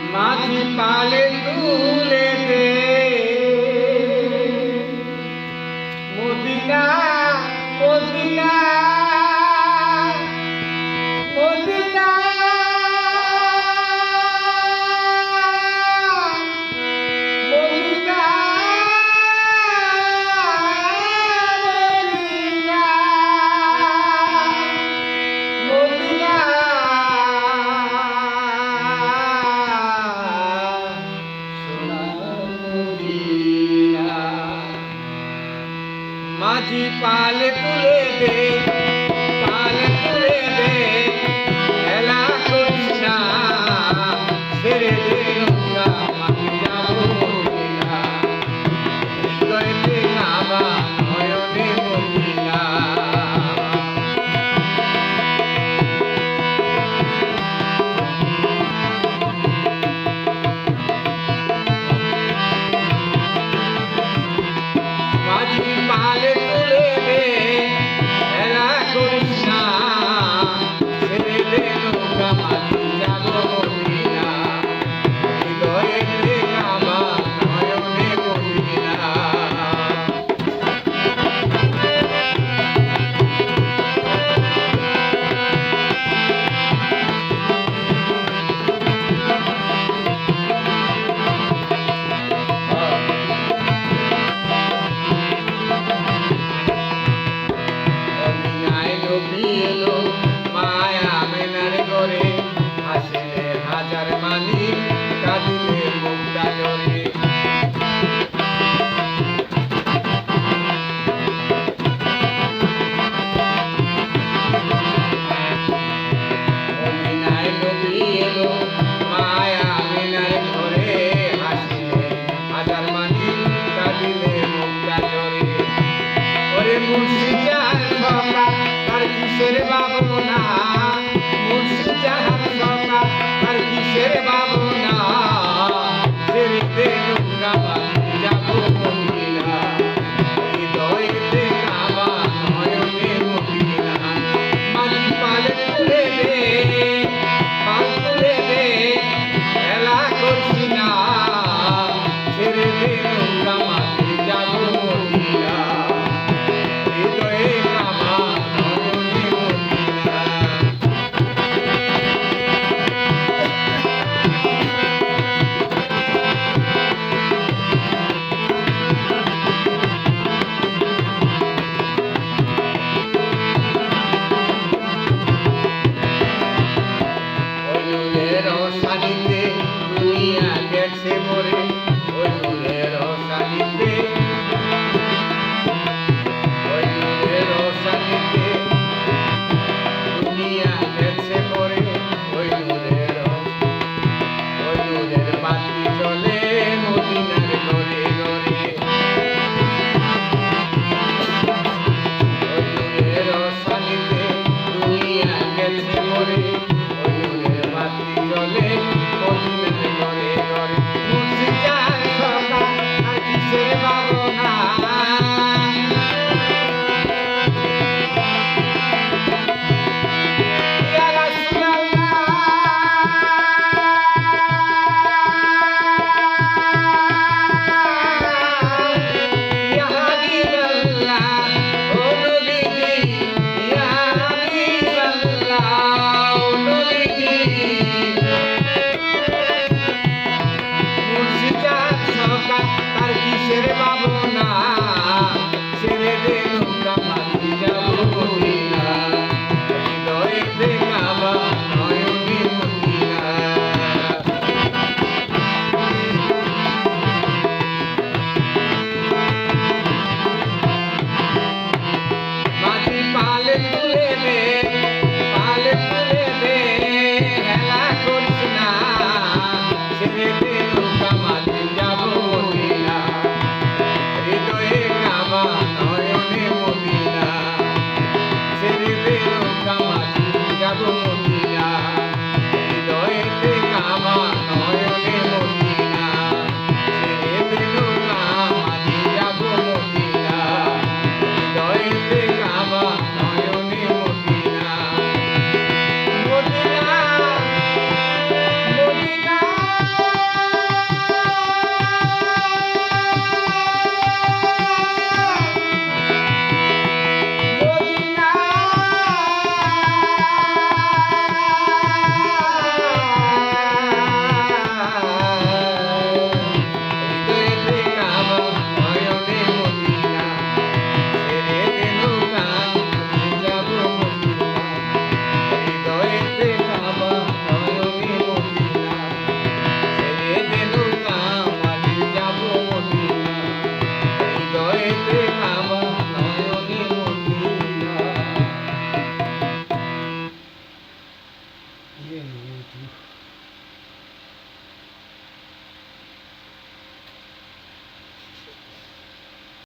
মাঝি পালে তুলে দে Medina Medina Medina Medina Medina মাঝি পাল তুলে দে পাল তুলে দে খেলা করিস না ছেড়ে দে নৌকা মাঝি যাবো মদিনা হৃদয়তে কাবা নয়নে মদিনা মাঝি পাল তুলে দে খেলা করিস না ছেড়ে দে নৌকা মাঝি যাবো মদিনা হৃদয়েতে কাবা নয়নে মদিনা হাজার মানি কাঁদিলে মুক্তা জরে অমিনায় নবী এলো মায়া আমিনার ঘরে হাসিলে হাজার মানি কাঁদিলে মুক্তা জরে ওরে মুর্শিদ জাহান সকা তার কিসের ভাবনা মুর্শিদ জাহান সকা তার কিসের ভাবনা ছেড়ে দে নৌকা মাঝি যাবো মদিনা হৃদয়েতে কাবা নয়নে মদিনা মাঝি পাল তুলে দে পাল তুলে দে খেলা করছি না ছেড়ে দে নৌকা মাঝি যাবো মদিনা হৃদয়ে কাবা নয়নে মদিনা সানিতে দুনিয়া গেছে মরে ওই নূরের সানিতে ওই নূরের সানিতে দুনিয়া গেছে মরে ওই নূরের বাতি চলে মদিনার ঘরে ঘরে ওই নূরের সানিতে দুনিয়া গেছে মরে বাতি চলে মদিনার ঘরে ঘরে মুর্শিদ জাহান সকা আর কিসের ভাবনা ইয়া রাসূলুল্লাহ ইয়া হাবিবাল্লাহ ও নবীজি ইয়া হাবিবাল্লাহ ও নবীজি তার কিসের ভাবনা ছেড়ে দে নৌকা মাঝি যাবো মদিনা হৃদয়েতে কাবা নয়নে মদিনা মাঝি পাল তুলে দে পাল তুলে দে হেলা করিস না ছেড়ে দে নৌকা মাঝি যাবো মদিনা হৃদয়ে কাবা নয়নে মসজিদে কাবা নয়ন